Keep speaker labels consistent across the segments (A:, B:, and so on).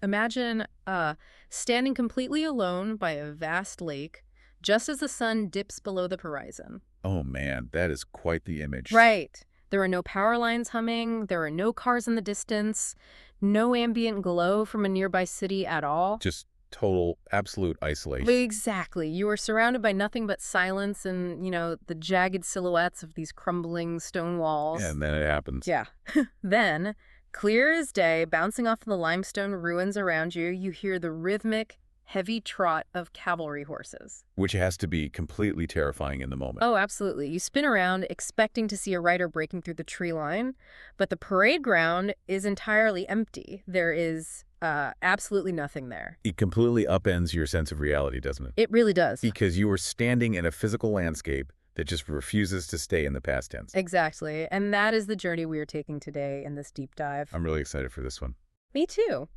A: Imagine standing completely alone by a vast lake just as the sun dips below the horizon.
B: Oh man, that is quite the image.
A: Right. There are no power lines humming, there are no cars in the distance, no ambient glow from a nearby city at all.
B: Just total, absolute isolation.
A: Exactly. You are surrounded by nothing but silence and, the jagged silhouettes of these crumbling stone walls.
B: And then it happens.
A: Yeah. Then, clear as day, bouncing off the limestone ruins around you, you hear the rhythmic, heavy trot of cavalry horses.
B: Which has to be completely terrifying in the moment.
A: Oh, absolutely. You spin around expecting to see a rider breaking through the tree line, but the parade ground is entirely empty. There is absolutely nothing there.
B: It completely upends your sense of reality, doesn't it?
A: It really does.
B: Because you are standing in a physical landscape that just refuses to stay in the past tense.
A: Exactly. And that is the journey we are taking today in this deep dive.
B: I'm really excited for this one.
A: Me too.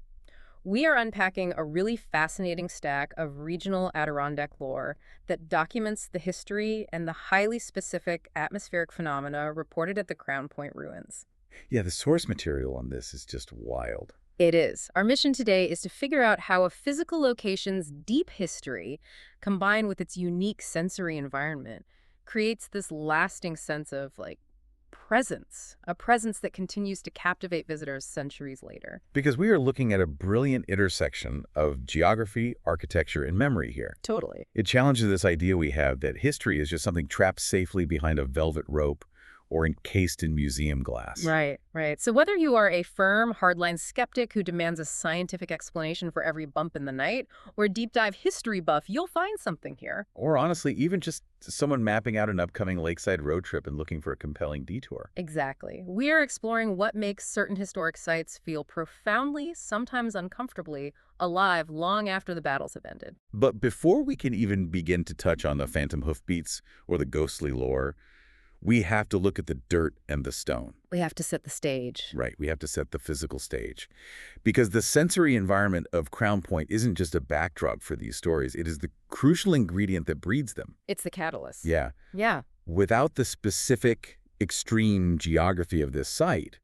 A: We are unpacking a really fascinating stack of regional Adirondack lore that documents the history and the highly specific atmospheric phenomena reported at the Crown Point ruins.
B: Yeah, the source material on this is just wild.
A: It is. Our mission today is to figure out how a physical location's deep history, combined with its unique sensory environment, creates this lasting sense of, presence, a presence that continues to captivate visitors centuries later.
B: Because we are looking at a brilliant intersection of geography, architecture, and memory here.
A: Totally.
B: It challenges this idea we have that history is just something trapped safely behind a velvet rope or encased in museum glass.
A: Right, right. So whether you are a firm, hardline skeptic who demands a scientific explanation for every bump in the night, or a deep dive history buff, you'll find something here.
B: Or honestly, even just someone mapping out an upcoming lakeside road trip and looking for a compelling detour.
A: Exactly. We are exploring what makes certain historic sites feel profoundly, sometimes uncomfortably, alive long after the battles have ended.
B: But before we can even begin to touch on the phantom hoofbeats or the ghostly lore, we have to look at the dirt and the stone.
A: We have to set the stage.
B: Right, we have to set the physical stage. Because the sensory environment of Crown Point isn't just a backdrop for these stories, it is the crucial ingredient that breeds them.
A: It's the catalyst.
B: Yeah.
A: Yeah.
B: Without the specific, extreme geography of this site,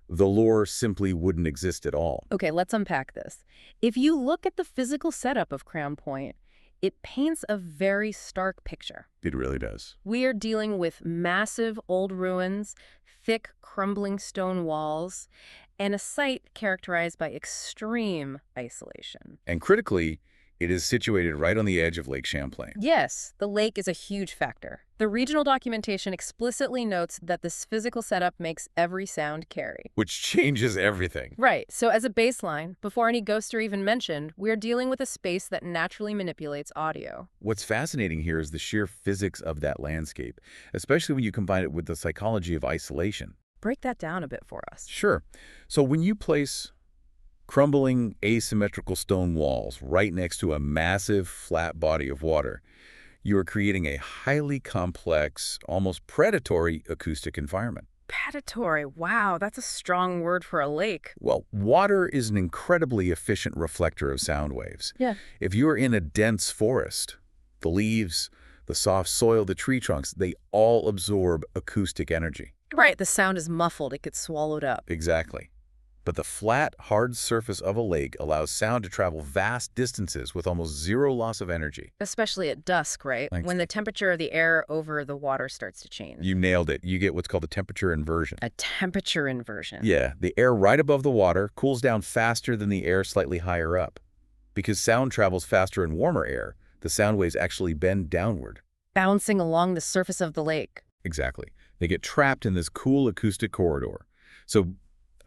B: the lore simply wouldn't exist at all.
A: Okay, let's unpack this. If you look at the physical setup of Crown Point, it paints a very stark picture.
B: It really does.
A: We are dealing with massive old ruins, thick, crumbling stone walls, and a site characterized by extreme isolation.
B: And critically, it is situated right on the edge of Lake Champlain.
A: Yes, the lake is a huge factor. The regional documentation explicitly notes that this physical setup makes every sound carry.
B: Which changes everything.
A: Right, so as a baseline, before any ghosts are even mentioned, we're dealing with a space that naturally manipulates audio.
B: What's fascinating here is the sheer physics of that landscape, especially when you combine it with the psychology of isolation.
A: Break that down a bit for us.
B: Sure. So when you place crumbling asymmetrical stone walls right next to a massive flat body of water, you are creating a highly complex, almost predatory acoustic environment.
A: Predatory, wow, that's a strong word for a lake.
B: Well, water is an incredibly efficient reflector of sound waves.
A: Yeah.
B: If you're in a dense forest, the leaves, the soft soil, the tree trunks, they all absorb acoustic energy.
A: Right, the sound is muffled, it gets swallowed up.
B: Exactly. But the flat, hard surface of a lake allows sound to travel vast distances with almost zero loss of energy.
A: Especially at dusk, right?
B: Thanks.
A: When the temperature of the air over the water starts to change.
B: You nailed it. You get what's called a temperature inversion.
A: A temperature inversion.
B: Yeah, the air right above the water cools down faster than the air slightly higher up. Because sound travels faster in warmer air, the sound waves actually bend downward.
A: Bouncing along the surface of the lake.
B: Exactly. They get trapped in this cool acoustic corridor. So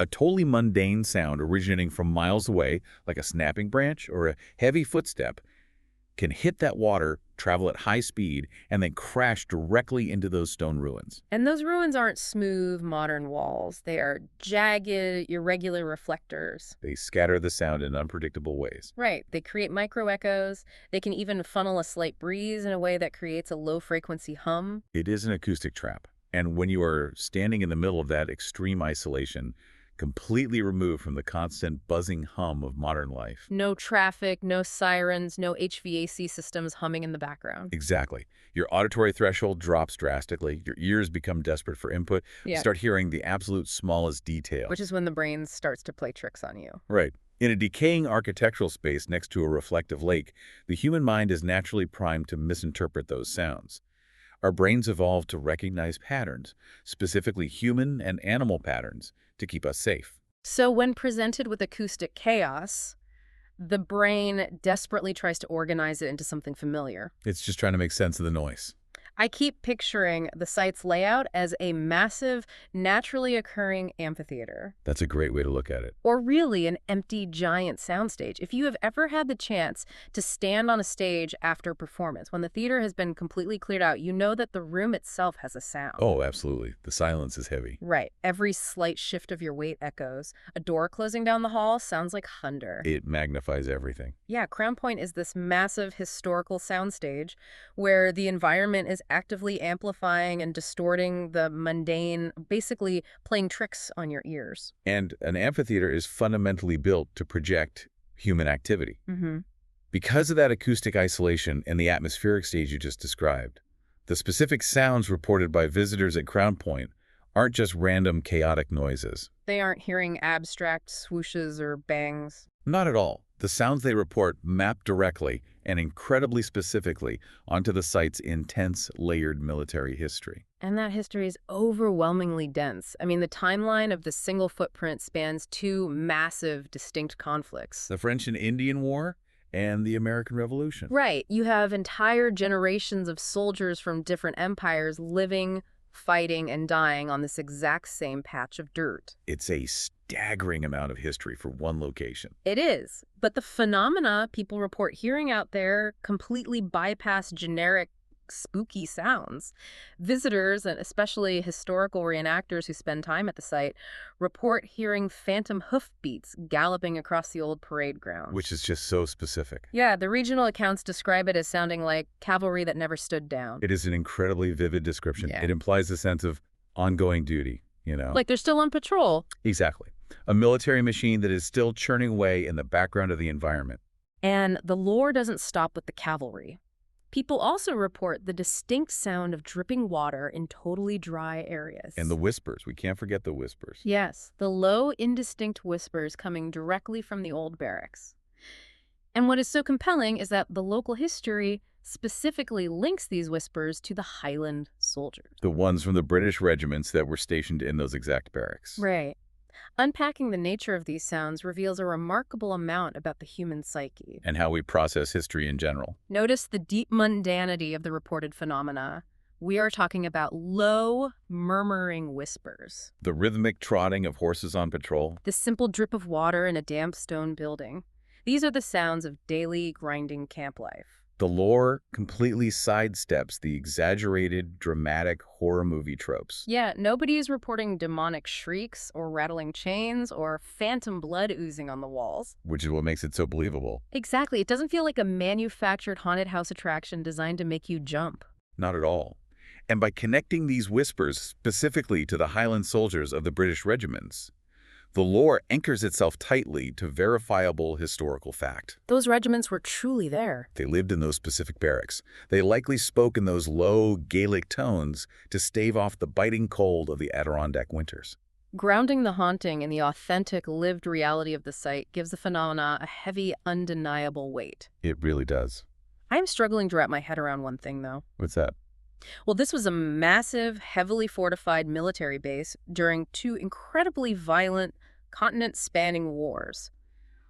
B: a totally mundane sound originating from miles away, like a snapping branch or a heavy footstep, can hit that water, travel at high speed, and then crash directly into those stone ruins.
A: And those ruins aren't smooth, modern walls. They are jagged, irregular reflectors.
B: They scatter the sound in unpredictable ways.
A: Right. They create microechoes. They can even funnel a slight breeze in a way that creates a low-frequency hum.
B: It is an acoustic trap. And when you are standing in the middle of that extreme isolation, completely removed from the constant buzzing hum of modern life.
A: No traffic, no sirens, no HVAC systems humming in the background.
B: Exactly. Your auditory threshold drops drastically. Your ears become desperate for input. You
A: Yeah.
B: start hearing the absolute smallest detail.
A: Which is when the brain starts to play tricks on you.
B: Right. In a decaying architectural space next to a reflective lake, the human mind is naturally primed to misinterpret those sounds. Our brains evolved to recognize patterns, specifically human and animal patterns, to keep us safe.
A: So when presented with acoustic chaos, the brain desperately tries to organize it into something familiar.
B: It's just trying to make sense of the noise.
A: I keep picturing the site's layout as a massive, naturally occurring amphitheater.
B: That's a great way to look at it.
A: Or really an empty, giant soundstage. If you have ever had the chance to stand on a stage after a performance, when the theater has been completely cleared out, you know that the room itself has a sound.
B: Oh, absolutely. The silence is heavy.
A: Right. Every slight shift of your weight echoes. A door closing down the hall sounds like thunder.
B: It magnifies everything.
A: Yeah, Crown Point is this massive historical soundstage where the environment is actively amplifying and distorting the mundane, basically playing tricks on your ears.
B: And an amphitheater is fundamentally built to project human activity. Because of that acoustic isolation and the atmospheric stage you just described, the specific sounds reported by visitors at Crown Point aren't just random chaotic noises.
A: They aren't hearing abstract swooshes or bangs.
B: Not at all. The sounds they report map directly and incredibly specifically onto the site's intense, layered military history.
A: And that history is overwhelmingly dense. I mean, the timeline of the single footprint spans two massive, distinct conflicts.
B: The French and Indian War and the American Revolution.
A: Right. You have entire generations of soldiers from different empires living, fighting, and dying on this exact same patch of dirt.
B: It's a staggering amount of history for one location.
A: It is. But the phenomena people report hearing out there completely bypass generic spooky sounds. Visitors, and especially historical reenactors who spend time at the site, report hearing phantom hoofbeats galloping across the old parade grounds.
B: Which is just so specific.
A: Yeah, the regional accounts describe it as sounding like cavalry that never stood down.
B: It is an incredibly vivid description.
A: Yeah.
B: It implies a sense of ongoing duty, you know?
A: Like they're still on patrol.
B: Exactly. A military machine that is still churning away in the background of the environment.
A: And the lore doesn't stop with the cavalry. People also report the distinct sound of dripping water in totally dry areas.
B: And the whispers. We can't forget the whispers.
A: Yes, the low, indistinct whispers coming directly from the old barracks. And what is so compelling is that the local history specifically links these whispers to the Highland soldiers.
B: The ones from the British regiments that were stationed in those exact barracks.
A: Right. Unpacking the nature of these sounds reveals a remarkable amount about the human psyche.
B: And how we process history in general.
A: Notice the deep mundanity of the reported phenomena. We are talking about low, murmuring whispers.
B: The rhythmic trotting of horses on patrol.
A: The simple drip of water in a damp stone building. These are the sounds of daily, grinding camp life.
B: The lore completely sidesteps the exaggerated, dramatic horror movie tropes.
A: Yeah, nobody is reporting demonic shrieks or rattling chains or phantom blood oozing on the walls.
B: Which is what makes it so believable.
A: Exactly. It doesn't feel like a manufactured haunted house attraction designed to make you jump.
B: Not at all. And by connecting these whispers specifically to the Highland soldiers of the British regiments, the lore anchors itself tightly to verifiable historical fact.
A: Those regiments were truly there.
B: They lived in those specific barracks. They likely spoke in those low, Gaelic tones to stave off the biting cold of the Adirondack winters.
A: Grounding the haunting in the authentic, lived reality of the site gives the phenomena a heavy, undeniable weight.
B: It really does.
A: I'm struggling to wrap my head around one thing, though.
B: What's that?
A: Well, this was a massive, heavily fortified military base during two incredibly violent, continent-spanning wars.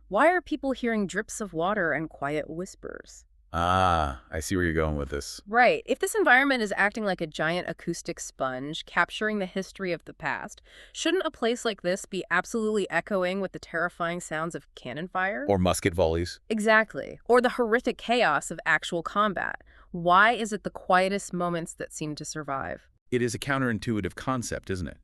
A: Why are people hearing drips of water and quiet whispers?
B: Ah, I see where you're going with this.
A: Right. If this environment is acting like a giant acoustic sponge, capturing the history of the past, shouldn't a place like this be absolutely echoing with the terrifying sounds of cannon fire?
B: Or musket volleys.
A: Exactly. Or the horrific chaos of actual combat. Why is it the quietest moments that seem to survive?
B: It is a counterintuitive concept, isn't it?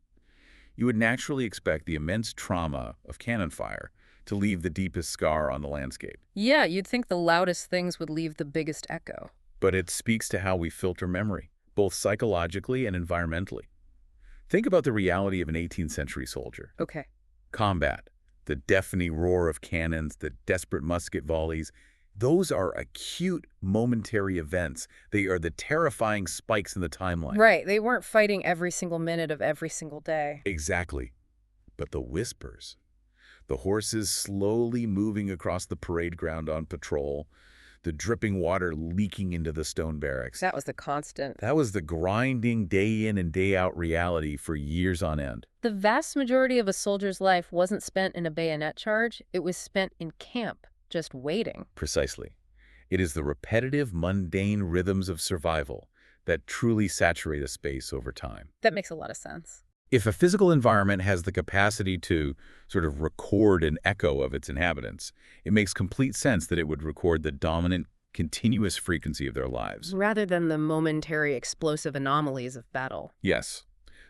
B: You would naturally expect the immense trauma of cannon fire to leave the deepest scar on the landscape.
A: Yeah, you'd think the loudest things would leave the biggest echo.
B: But it speaks to how we filter memory, both psychologically and environmentally. Think about the reality of an 18th century soldier.
A: Okay.
B: Combat, the deafening roar of cannons, the desperate musket volleys, those are acute, momentary events. They are the terrifying spikes in the timeline.
A: Right, they weren't fighting every single minute of every single day.
B: Exactly. But the whispers, The horses slowly moving across the parade ground on patrol, the dripping water leaking into the stone barracks.
A: That was the constant.
B: That was the grinding day in and day out reality for years on end.
A: The vast majority of a soldier's life wasn't spent in a bayonet charge. It was spent in camp, just waiting.
B: Precisely. It is the repetitive, mundane rhythms of survival that truly saturate a space over time.
A: That makes a lot of sense.
B: If a physical environment has the capacity to sort of record an echo of its inhabitants, it makes complete sense that it would record the dominant, continuous frequency of their lives.
A: Rather than the momentary explosive anomalies of battle.
B: Yes,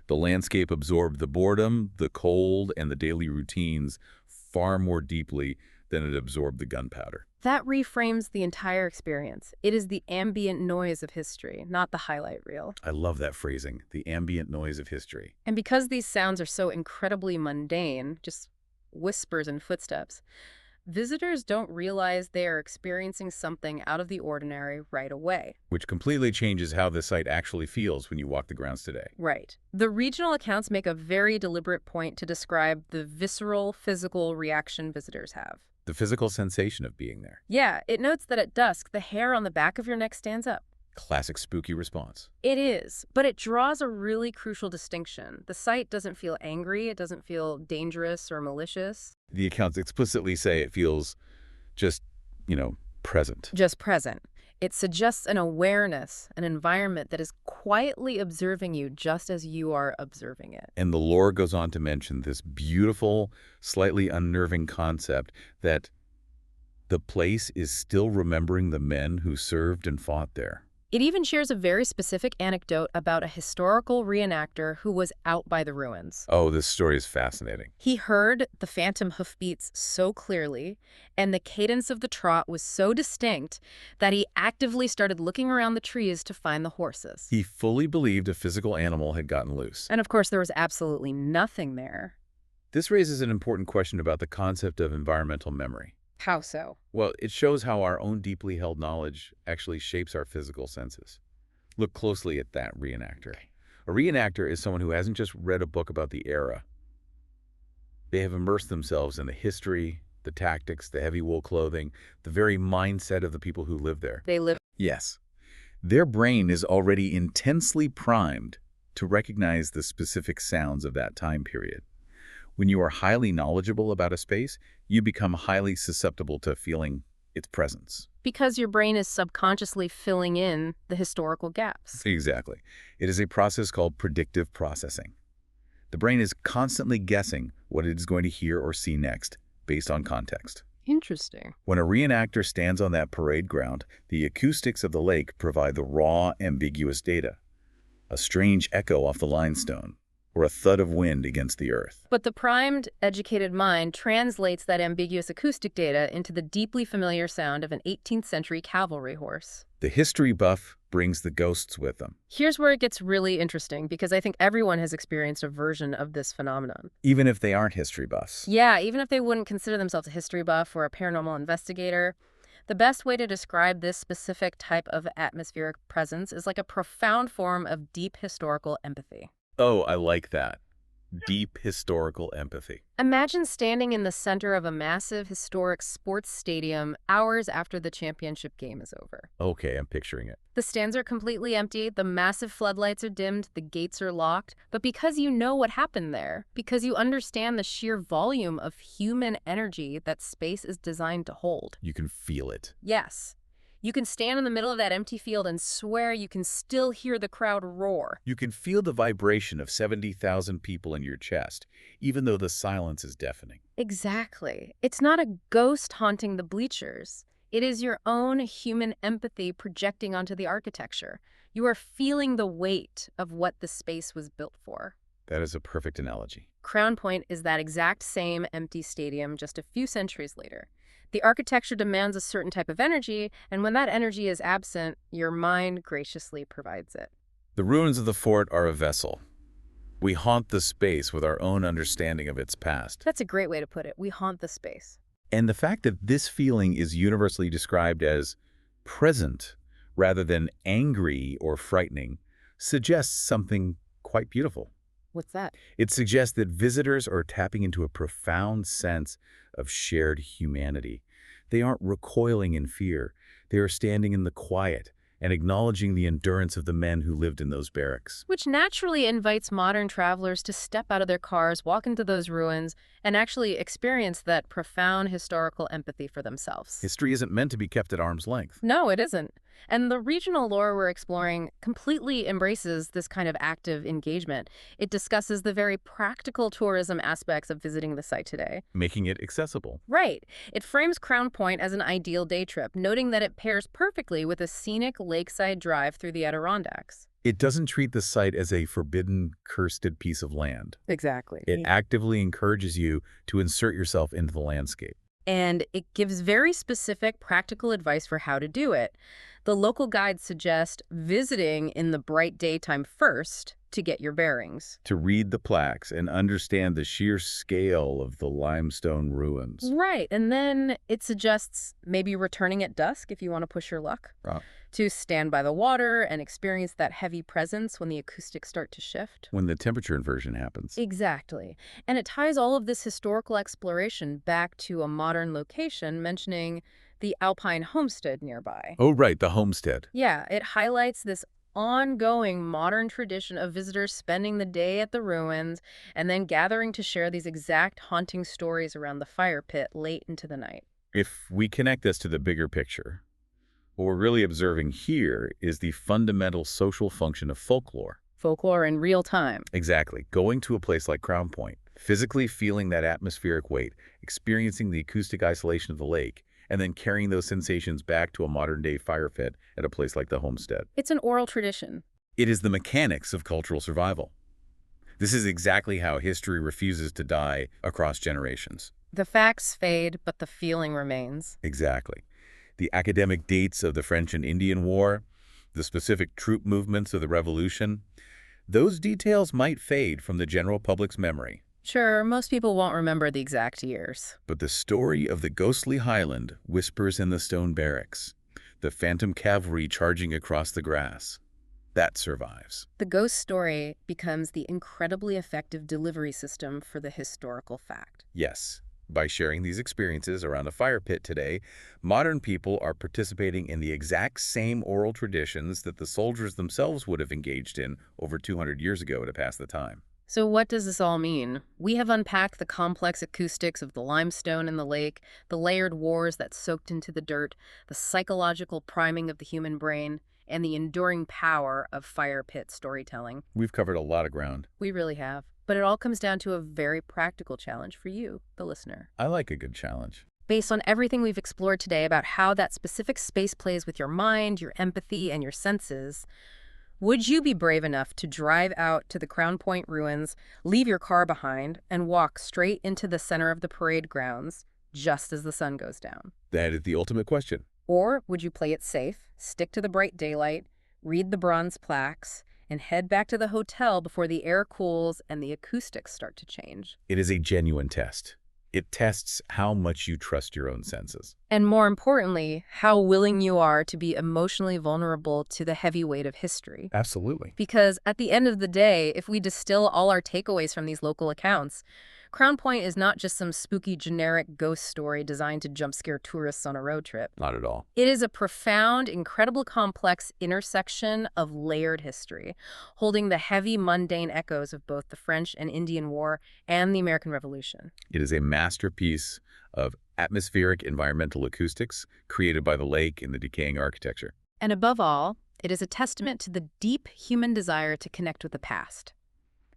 B: the landscape absorbed the boredom, the cold, and the daily routines far more deeply than it absorbed the gunpowder.
A: That reframes the entire experience. It is the ambient noise of history, not the highlight reel.
B: I love that phrasing, the ambient noise of history.
A: And because these sounds are so incredibly mundane, just whispers and footsteps, visitors don't realize they are experiencing something out of the ordinary right away.
B: Which completely changes how the site actually feels when you walk the grounds today.
A: Right. The regional accounts make a very deliberate point to describe the visceral, physical reaction visitors have.
B: The physical sensation of being there.
A: Yeah, it notes that at dusk, the hair on the back of your neck stands up.
B: Classic spooky response.
A: It is, but it draws a really crucial distinction. The site doesn't feel angry, it doesn't feel dangerous or malicious.
B: The accounts explicitly say it feels just, present.
A: Just present. It suggests an awareness, an environment that is quietly observing you just as you are observing it.
B: And the lore goes on to mention this beautiful, slightly unnerving concept that the place is still remembering the men who served and fought there.
A: It even shares a very specific anecdote about a historical reenactor who was out by the ruins.
B: Oh, this story is fascinating.
A: He heard the phantom hoofbeats so clearly, and the cadence of the trot was so distinct that he actively started looking around the trees to find the horses.
B: He fully believed a physical animal had gotten loose.
A: And of course, there was absolutely nothing there.
B: This raises an important question about the concept of environmental memory.
A: How so?
B: Well, it shows how our own deeply held knowledge actually shapes our physical senses. Look closely at that reenactor. A reenactor is someone who hasn't just read a book about the era. They have immersed themselves in the history, the tactics, the heavy wool clothing, the very mindset of the people who live there.
A: They live.
B: Yes. Their brain is already intensely primed to recognize the specific sounds of that time period. When you are highly knowledgeable about a space, you become highly susceptible to feeling its presence.
A: Because your brain is subconsciously filling in the historical gaps.
B: Exactly. It is a process called predictive processing. The brain is constantly guessing what it is going to hear or see next, based on context.
A: Interesting.
B: When a reenactor stands on that parade ground, the acoustics of the lake provide the raw, ambiguous data. A strange echo off the limestone, or a thud of wind against the earth.
A: But the primed, educated mind translates that ambiguous acoustic data into the deeply familiar sound of an 18th century cavalry horse.
B: The history buff brings the ghosts with them.
A: Here's where it gets really interesting, because I think everyone has experienced a version of this phenomenon.
B: Even if they aren't history buffs.
A: Yeah, even if they wouldn't consider themselves a history buff or a paranormal investigator. The best way to describe this specific type of atmospheric presence is like a profound form of deep historical empathy.
B: Oh, I like that. Deep historical empathy.
A: Imagine standing in the center of a massive historic sports stadium hours after the championship game is over.
B: Okay, I'm picturing it.
A: The stands are completely empty, the massive floodlights are dimmed, the gates are locked, but because you know what happened there, because you understand the sheer volume of human energy that space is designed to hold.
B: You can feel it.
A: Yes. You can stand in the middle of that empty field and swear you can still hear the crowd roar.
B: You can feel the vibration of 70,000 people in your chest, even though the silence is deafening.
A: Exactly. It's not a ghost haunting the bleachers. It is your own human empathy projecting onto the architecture. You are feeling the weight of what the space was built for.
B: That is a perfect analogy.
A: Crown Point is that exact same empty stadium just a few centuries later. The architecture demands a certain type of energy, and when that energy is absent, your mind graciously provides it.
B: The ruins of the fort are a vessel. We haunt the space with our own understanding of its past.
A: That's a great way to put it. We haunt the space.
B: And the fact that this feeling is universally described as present rather than angry or frightening suggests something quite beautiful.
A: What's that?
B: It suggests that visitors are tapping into a profound sense of shared humanity. They aren't recoiling in fear. They are standing in the quiet and acknowledging the endurance of the men who lived in those barracks.
A: Which naturally invites modern travelers to step out of their cars, walk into those ruins, and actually experience that profound historical empathy for themselves.
B: History isn't meant to be kept at arm's length.
A: No, it isn't. And the regional lore we're exploring completely embraces this kind of active engagement. It discusses the very practical tourism aspects of visiting the site today.
B: Making it accessible.
A: Right. It frames Crown Point as an ideal day trip, noting that it pairs perfectly with a scenic lakeside drive through the Adirondacks.
B: It doesn't treat the site as a forbidden, cursed piece of land.
A: Exactly.
B: It actively encourages you to insert yourself into the landscape.
A: And it gives very specific practical advice for how to do it. The local guides suggest visiting in the bright daytime first to get your bearings.
B: To read the plaques and understand the sheer scale of the limestone ruins.
A: Right, and then it suggests maybe returning at dusk if you want to push your luck.
B: Wow.
A: To stand by the water and experience that heavy presence when the acoustics start to shift.
B: When the temperature inversion happens.
A: Exactly. And it ties all of this historical exploration back to a modern location, mentioning the Alpine Homestead nearby.
B: Oh, right, the homestead.
A: Yeah, it highlights this ongoing modern tradition of visitors spending the day at the ruins and then gathering to share these exact haunting stories around the fire pit late into the night.
B: If we connect this to the bigger picture, what we're really observing here is the fundamental social function of folklore.
A: Folklore in real time.
B: Exactly. Going to a place like Crown Point, physically feeling that atmospheric weight, experiencing the acoustic isolation of the lake, and then carrying those sensations back to a modern-day fire pit at a place like the homestead.
A: It's an oral tradition.
B: It is the mechanics of cultural survival. This is exactly how history refuses to die across generations.
A: The facts fade, but the feeling remains.
B: Exactly. The academic dates of the French and Indian War, the specific troop movements of the Revolution, those details might fade from the general public's memory.
A: Sure, most people won't remember the exact years.
B: But the story of the ghostly Highland whispers in the stone barracks, the phantom cavalry charging across the grass, that survives.
A: The ghost story becomes the incredibly effective delivery system for the historical fact.
B: Yes, by sharing these experiences around a fire pit today, modern people are participating in the exact same oral traditions that the soldiers themselves would have engaged in over 200 years ago to pass the time.
A: So what does this all mean? We have unpacked the complex acoustics of the limestone in the lake, the layered wars that soaked into the dirt, the psychological priming of the human brain, and the enduring power of fire pit storytelling.
B: We've covered a lot of ground.
A: We really have. But it all comes down to a very practical challenge for you, the listener.
B: I like a good challenge.
A: Based on everything we've explored today about how that specific space plays with your mind, your empathy, and your senses, would you be brave enough to drive out to the Crown Point ruins, leave your car behind, and walk straight into the center of the parade grounds just as the sun goes down?
B: That is the ultimate question.
A: Or would you play it safe, stick to the bright daylight, read the bronze plaques, and head back to the hotel before the air cools and the acoustics start to change?
B: It is a genuine test. It tests how much you trust your own senses.
A: And more importantly, how willing you are to be emotionally vulnerable to the heavy weight of history.
B: Absolutely.
A: Because at the end of the day, if we distill all our takeaways from these local accounts, Crown Point is not just some spooky generic ghost story designed to jump scare tourists on a road trip.
B: Not at all.
A: It is a profound, incredibly complex intersection of layered history, holding the heavy, mundane echoes of both the French and Indian War and the American Revolution.
B: It is a masterpiece of atmospheric environmental acoustics created by the lake and the decaying architecture.
A: And above all, it is a testament to the deep human desire to connect with the past.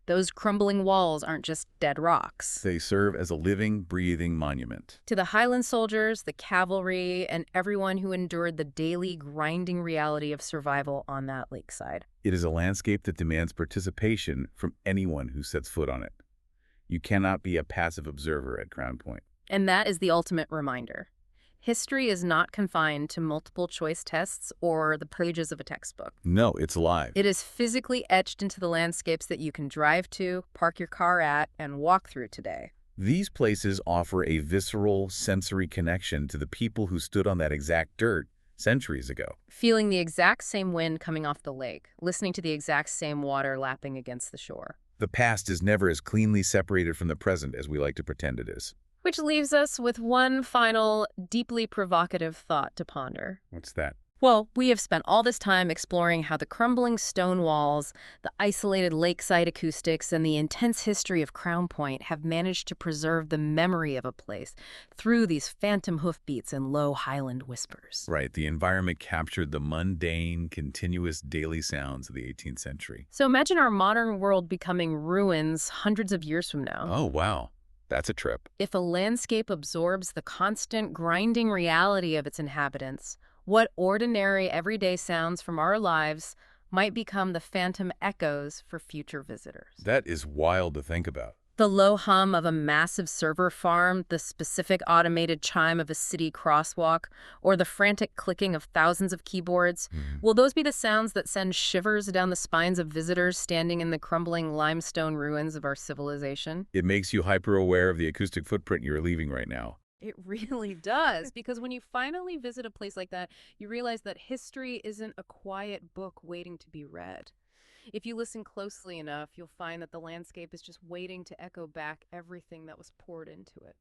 A: Those crumbling walls aren't just dead rocks.
B: They serve as a living, breathing monument.
A: To the Highland soldiers, the cavalry, and everyone who endured the daily, grinding reality of survival on that lakeside.
B: It is a landscape that demands participation from anyone who sets foot on it. You cannot be a passive observer at Crown Point.
A: And that is the ultimate reminder. History is not confined to multiple choice tests or the pages of a textbook.
B: No, it's alive.
A: It is physically etched into the landscapes that you can drive to, park your car at, and walk through today.
B: These places offer a visceral, sensory connection to the people who stood on that exact dirt centuries ago.
A: Feeling the exact same wind coming off the lake, listening to the exact same water lapping against the shore.
B: The past is never as cleanly separated from the present as we like to pretend it is.
A: Which leaves us with one final, deeply provocative thought to ponder.
B: What's that?
A: Well, we have spent all this time exploring how the crumbling stone walls, the isolated lakeside acoustics, and the intense history of Crown Point have managed to preserve the memory of a place through these phantom hoofbeats and low highland whispers.
B: Right, the environment captured the mundane, continuous daily sounds of the 18th century.
A: So imagine our modern world becoming ruins hundreds of years from now.
B: Oh, wow. That's a trip.
A: If a landscape absorbs the constant, grinding reality of its inhabitants, what ordinary, everyday sounds from our lives might become the phantom echoes for future visitors.
B: That is wild to think about.
A: The low hum of a massive server farm, the specific automated chime of a city crosswalk, or the frantic clicking of thousands of keyboards, will those be the sounds that send shivers down the spines of visitors standing in the crumbling limestone ruins of our civilization?
B: It makes you hyper-aware of the acoustic footprint you're leaving right now.
A: It really does, because when you finally visit a place like that, you realize that history isn't a quiet book waiting to be read. If you listen closely enough, you'll find that the landscape is just waiting to echo back everything that was poured into it.